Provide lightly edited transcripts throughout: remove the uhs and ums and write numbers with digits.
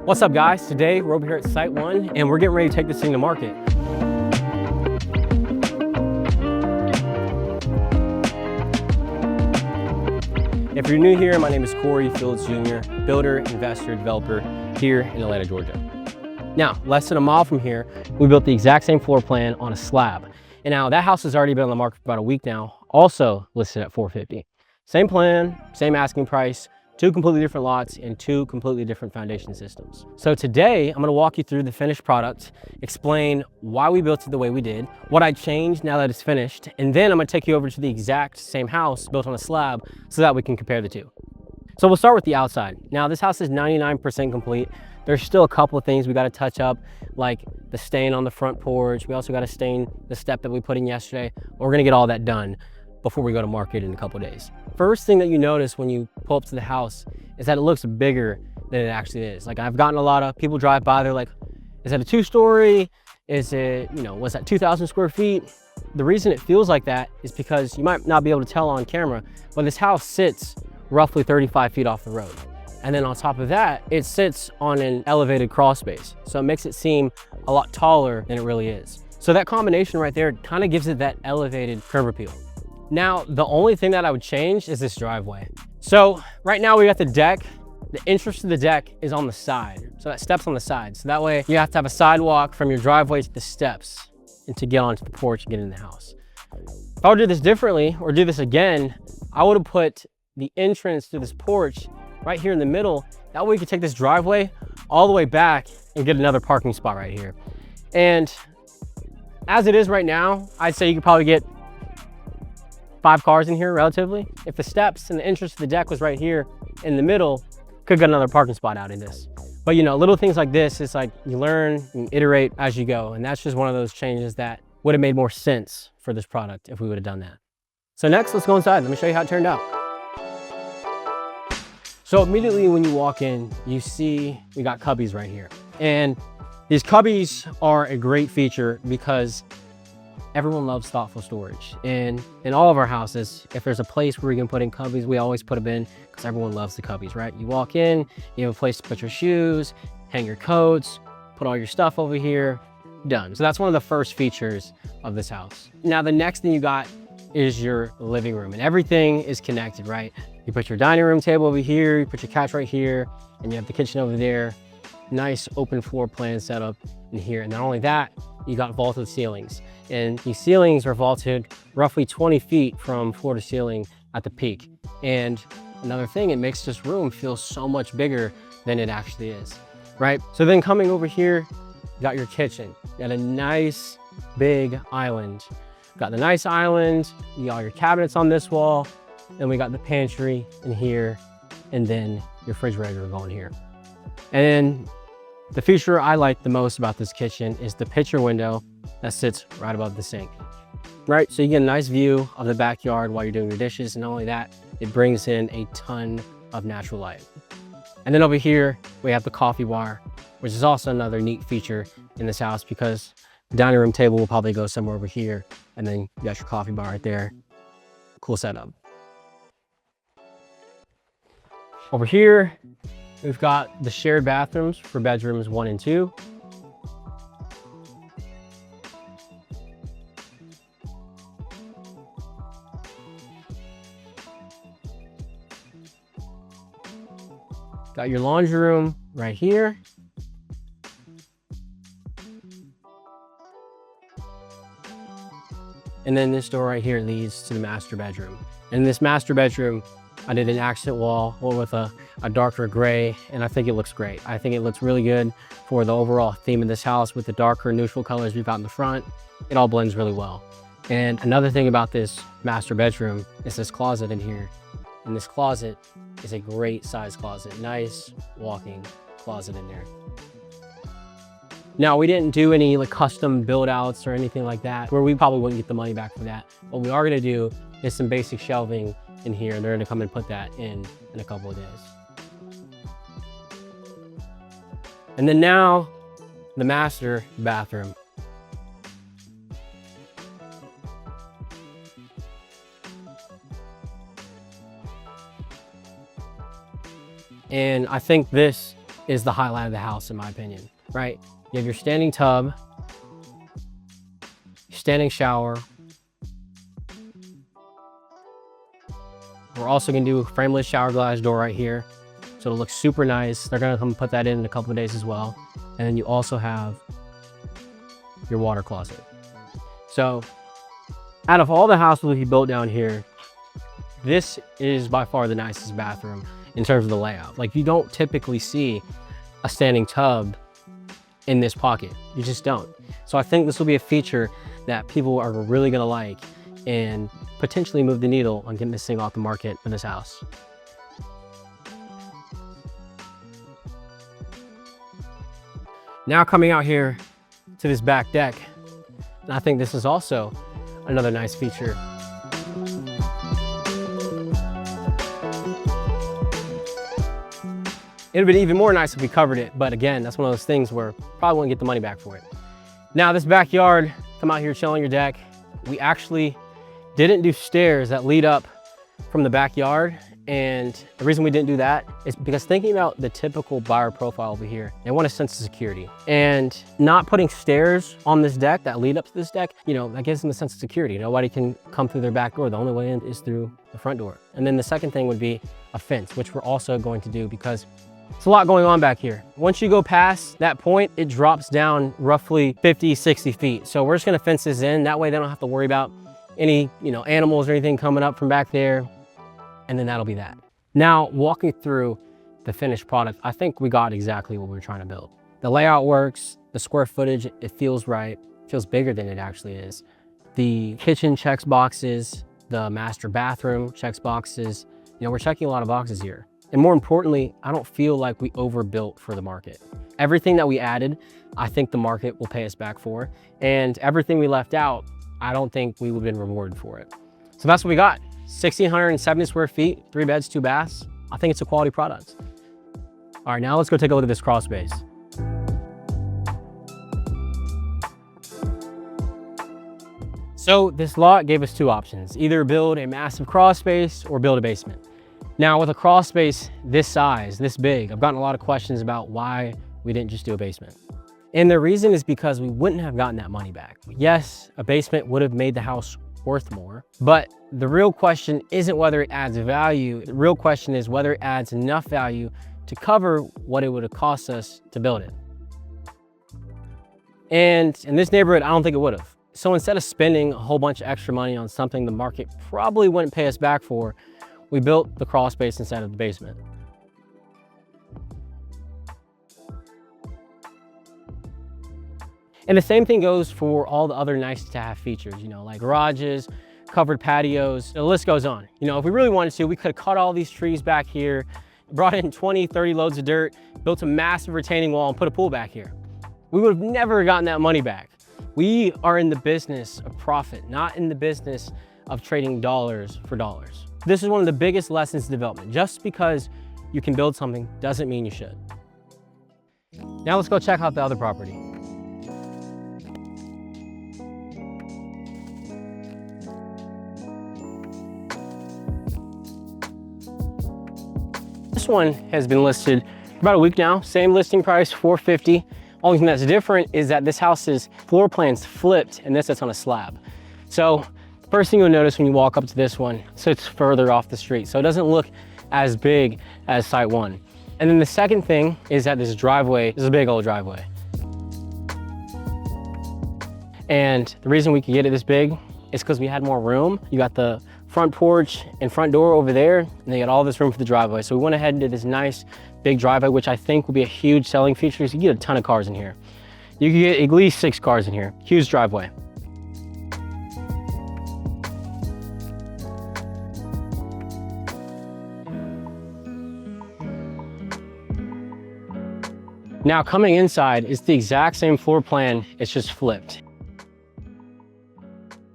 What's up, guys? Today we're over here at Site 1 and we're getting ready to take this thing to market. If you're new here, my name is Corey Fields Jr., builder, investor, developer here in Atlanta, Georgia. Now, less than a mile from here, we built the exact same floor plan on a slab. And now that house has already been on the market for about a week now, also listed at $450. Same plan, same asking price, two completely different lots and two completely different foundation systems. So today, I'm gonna walk you through the finished product, explain why we built it the way we did, what I changed now that it's finished, and then I'm gonna take you over to the exact same house built on a slab so that we can compare the two. So we'll start with the outside. Now this house is 99% complete. There's still a couple of things we gotta touch up, like the stain on the front porch. We also gotta stain the step that we put in yesterday. We're gonna get all that done before we go to market in a couple of days. First thing that you notice when you pull up to the house is that it looks bigger than it actually is. Like, I've gotten a lot of people drive by, they're like, is that a 2-story? Is it, what's that, 2,000 square feet? The reason it feels like that is because you might not be able to tell on camera, but this house sits roughly 35 feet off the road. And then on top of that, it sits on an elevated crawl space. So it makes it seem a lot taller than it really is. So that combination right there kind of gives it that elevated curb appeal. Now, the only thing that I would change is this driveway. So right now we got the deck. The entrance to the deck is on the side. So that step's on the side. So that way you have to have a sidewalk from your driveway to the steps and to get onto the porch and get in the house. If I would do this differently or do this again, I would have put the entrance to this porch right here in the middle. That way you could take this driveway all the way back and get another parking spot right here. And as it is right now, I'd say you could probably get 5 cars in here relatively. If the steps and the entrance to the deck was right here in the middle, could get another parking spot out in this. But little things like this, it's like you learn and iterate as you go. And that's just one of those changes that would have made more sense for this product if we would have done that. So next, let's go inside. Let me show you how it turned out. So immediately when you walk in, you see we got cubbies right here. And these cubbies are a great feature because everyone loves thoughtful storage. And in all of our houses, if there's a place where we can put in cubbies, we always put them in because everyone loves the cubbies, right? You walk in, you have a place to put your shoes, hang your coats, put all your stuff over here, done. So that's one of the first features of this house. Now, the next thing you got is your living room, and everything is connected, right? You put your dining room table over here, you put your couch right here, and you have the kitchen over there. Nice open floor plan setup in here. And not only that, you got vaulted ceilings. And these ceilings are vaulted roughly 20 feet from floor to ceiling at the peak. And another thing, it makes this room feel so much bigger than it actually is, right? So then coming over here, you got your kitchen. You got a nice big island. Got the nice island, you got your cabinets on this wall, then we got the pantry in here, and then your refrigerator going here. And then the feature I like the most about this kitchen is the picture window that sits right above the sink, right? So you get a nice view of the backyard while you're doing your dishes. And not only that, it brings in a ton of natural light. And then over here, we have the coffee bar, which is also another neat feature in this house because the dining room table will probably go somewhere over here. And then you got your coffee bar right there. Cool setup. Over here, we've got the shared bathrooms for bedrooms 1 and 2. Got your laundry room right here. And then this door right here leads to the master bedroom. In this master bedroom, I did an accent wall with a darker gray, and I think it looks great. I think it looks really good for the overall theme of this house with the darker neutral colors we've got in the front. It all blends really well. And another thing about this master bedroom is this closet in here. And this closet is a great size closet. Nice walking closet in there. Now, we didn't do any custom build outs or anything like that, where we probably wouldn't get the money back for that. What we are gonna do is some basic shelving in here, and they're gonna come and put that in a couple of days. And then now, the master bathroom. And I think this is the highlight of the house, in my opinion, right? You have your standing tub, standing shower. We're also gonna do a frameless shower glass door right here. So it'll look super nice. They're gonna come put that in a couple of days as well. And then you also have your water closet. So out of all the houses we built down here, this is by far the nicest bathroom in terms of the layout. Like, you don't typically see a standing tub in this pocket. You just don't. So I think this will be a feature that people are really gonna like and potentially move the needle on getting this thing off the market in this house. Now coming out here to this back deck, I think this is also another nice feature. It would have been even more nice if we covered it, but again, that's one of those things where probably won't get the money back for it. Now this backyard, come out here, chill on your deck. We actually didn't do stairs that lead up from the backyard. And the reason we didn't do that is because thinking about the typical buyer profile over here, they want a sense of security. And not putting stairs on this deck that lead up to this deck, you know, that gives them a sense of security. Nobody can come through their back door. The only way in is through the front door. And then the second thing would be a fence, which we're also going to do because it's a lot going on back here. Once you go past that point, it drops down roughly 50, 60 feet. So we're just gonna fence this in. That way they don't have to worry about any, you know, animals or anything coming up from back there. And then that'll be that. Now, walking through the finished product, I think we got exactly what we were trying to build. The layout works, the square footage, it feels right, it feels bigger than it actually is. The kitchen checks boxes, the master bathroom checks boxes. You know, we're checking a lot of boxes here. And more importantly, I don't feel like we overbuilt for the market. Everything that we added, I think the market will pay us back for. And everything we left out, I don't think we would have been rewarded for it. So that's what we got. 1,670 square feet, 3 beds, 2 baths. I think it's a quality product. All right, now let's go take a look at this Crawlspace. So this lot gave us 2 options, either build a massive Crawlspace or build a basement. Now with a Crawlspace this size, this big, I've gotten a lot of questions about why we didn't just do a basement. And the reason is because we wouldn't have gotten that money back. Yes, a basement would have made the house worth more, but the real question isn't whether it adds value. The real question is whether it adds enough value to cover what it would have cost us to build it. And in this neighborhood, I don't think it would have. So instead of spending a whole bunch of extra money on something the market probably wouldn't pay us back for, we built the Crawlspace instead of the basement. And the same thing goes for all the other nice to have features, you know, like garages, covered patios, the list goes on. You know, if we really wanted to, we could have cut all these trees back here, brought in 20, 30 loads of dirt, built a massive retaining wall and put a pool back here. We would have never gotten that money back. We are in the business of profit, not in the business of trading dollars for dollars. This is one of the biggest lessons in development. Just because you can build something doesn't mean you should. Now let's go check out the other property. This one has been listed for about a week now. Same listing price, $450. Only thing that's different is that this house's floor plan's flipped and this sits on a slab. So first thing you'll notice when you walk up to this one, so it's further off the street. So it doesn't look as big as site 1. And then the second thing is that this driveway is a big old driveway. And the reason we could get it this big is because we had more room. You got the front porch and front door over there, and they got all this room for the driveway. So we went ahead and did this nice big driveway, which I think will be a huge selling feature because you get a ton of cars in here. You can get at least 6 cars in here. Huge driveway. Now coming inside, it's the exact same floor plan, it's just flipped.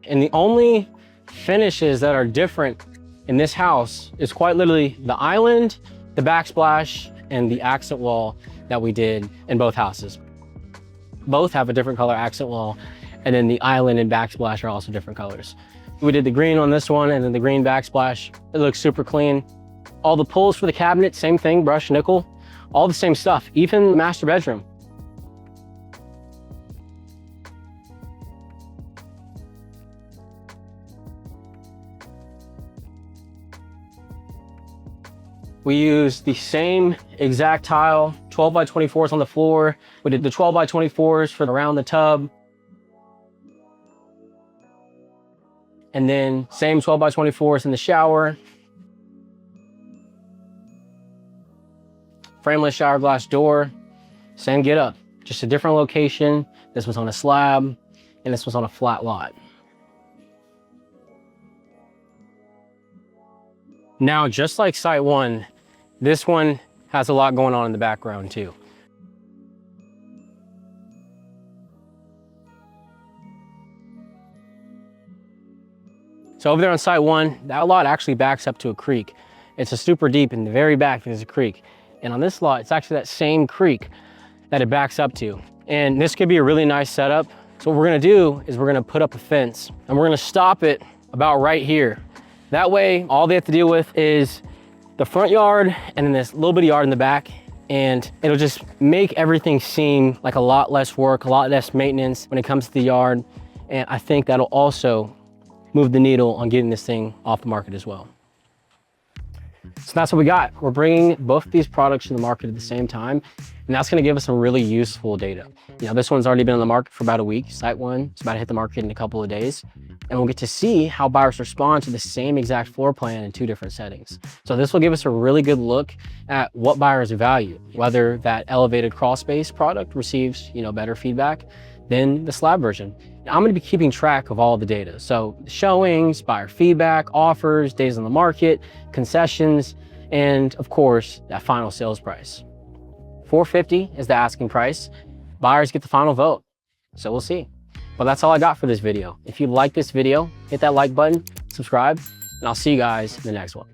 And the only finishes that are different in this house is quite literally the island, the backsplash, and the accent wall that we did in both houses. Both have a different color accent wall, and then the island and backsplash are also different colors. We did the green on this one and then the green backsplash. It looks super clean. All the pulls for the cabinet, same thing, brushed nickel. all the same stuff, even the master bedroom. We used the same exact tile, 12 by 24s on the floor. We did the 12 by 24s for around the tub. And then same 12 by 24s in the shower. Frameless shower glass door, same get up, just a different location. This was on a slab and this was on a flat lot. Now, just like site one, this one has a lot going on in the background too. So over there on site one, that lot actually backs up to a creek. It's a super deep, in the very back there's a creek. And on this lot, it's actually that same creek that it backs up to. And this could be a really nice setup. So what we're gonna do is we're gonna put up a fence and we're gonna stop it about right here. That way, all they have to deal with is the front yard and then this little bitty yard in the back. And it'll just make everything seem like a lot less work, a lot less maintenance when it comes to the yard. And I think that'll also move the needle on getting this thing off the market as well. So that's what we got. We're bringing both of these products to the market at the same time, and that's going to give us some really useful data. You know, this one's already been on the market for about a week. Site one is about to hit the market in a couple of days, and we'll get to see how buyers respond to the same exact floor plan in two different settings. So this will give us a really good look at what buyers value, whether that elevated Crawlspace product receives, you know, better feedback than the slab version. I'm going to be keeping track of all the data. So showings, buyer feedback, offers, days on the market, concessions, and of course, that final sales price. $450 is the asking price. Buyers get the final vote. So we'll see. But that's all I got for this video. If you like this video, hit that like button, subscribe, and I'll see you guys in the next one.